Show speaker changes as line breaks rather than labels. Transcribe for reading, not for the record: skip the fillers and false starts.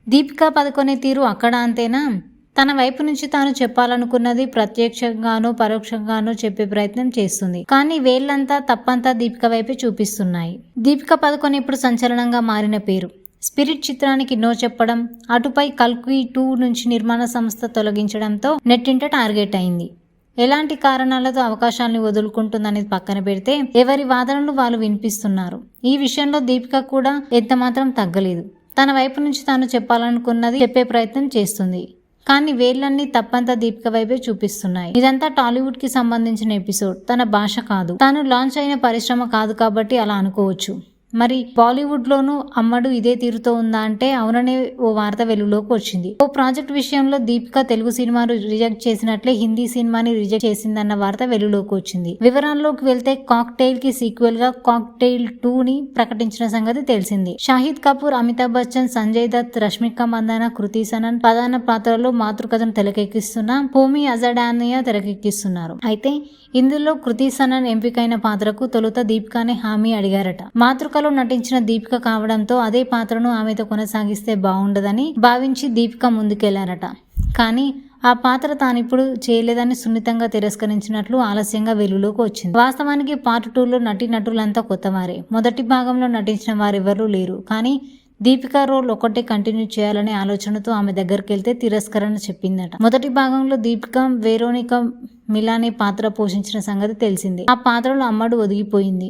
దీపికా పదుకొనే తీరు అక్కడ అంతేనా? తన వైపు నుంచి తాను చెప్పాలనుకున్నది ప్రత్యక్షంగానూ పరోక్షంగానూ చెప్పే ప్రయత్నం చేస్తుంది. కానీ వేళ్లంతా తప్పంతా దీపిక వైపే చూపిస్తున్నాయి. దీపికా పదుకొనె ఇప్పుడు సంచలనంగా మారిన పేరు. స్పిరిట్ చిత్రానికి నో చెప్పడం, అటుపై కల్కి 2 నుంచి నిర్మాణ సంస్థ తొలగించడంతో నెట్టింట టార్గెట్ అయింది. ఎలాంటి కారణాలతో అవకాశాలను వదులుకుంటుందనేది పక్కన పెడితే ఎవరి వాదనలు వాళ్ళు వినిపిస్తున్నారు. ఈ విషయంలో దీపిక కూడా ఎంతమాత్రం తగ్గలేదు. తన వైపు నుంచి తాను చెప్పాలనుకున్నది చెప్పే ప్రయత్నం చేస్తుంది. కానీ వేళ్లన్నీ తప్పంతా దీపిక వైపే చూపిస్తున్నాయి. ఇదంతా టాలీవుడ్ కి సంబంధించిన ఎపిసోడ్. తన భాష కాదు. తాను లాంచ్ అయిన పరిశ్రమ కాదు కాబట్టి అలా అనుకోవచ్చు. మరి బాలీవుడ్ లోనూ అమ్మడు ఇదే తీరుతో ఉందా అంటే అవుననే ఓ వార్త వెలుగులోకి వచ్చింది. ఓ ప్రాజెక్ట్ విషయంలో దీపిక తెలుగు సినిమాను రిజెక్ట్ చేసినట్లే హిందీ సినిమాని రిజెక్ట్ చేసిందన్న వార్త వెలుగులోకి వచ్చింది. వివరాల్లోకి వెళ్తే కాక్టైల్ కి సీక్వెల్ గా కాక్టైల్ 2 ని ప్రకటించిన సంగతి తెలిసింది. షాహిద్ కపూర్, అమితాబ్ బచ్చన్, సంజయ్ దత్, రష్మిక మందాన, కృతి సనన్ ప్రధాన పాత్రలో మాతృకథను తెరకెక్కిస్తున్న హోమీ అజడానియా తెరకెక్కిస్తున్నారు. అయితే ఇందులో కృతి సనన్ ఎంపికైన పాత్రకు తొలుత దీపికానే హామీ అడిగారట. మాతృకలో నటించిన దీపిక కావడంతో అదే పాత్రను ఆమెతో కొనసాగిస్తే బాగుండదని భావించి దీపిక ముందుకెళ్లారట. కానీ ఆ పాత్ర తానిప్పుడు చేయలేదని సున్నితంగా తిరస్కరించినట్లు ఆలస్యంగా వెలుగులోకి వచ్చింది. వాస్తవానికి పార్ట్ 2లో నటులంతా కొత్తవారే. మొదటి భాగంలో నటించిన వారెవరూ లేరు. కానీ దీపిక రోల్ ఒకటే కంటిన్యూ చేయాలనే ఆలోచనతో ఆమె దగ్గరికెళ్తే తిరస్కరణ చెప్పిందట. మొదటి భాగంలో దీపిక వెరోనికా మిలానీ పాత్ర పోషించిన సంగతి తెలిసిందే. ఆ పాత్రలో అమ్మడు ఒదిగిపోయింది.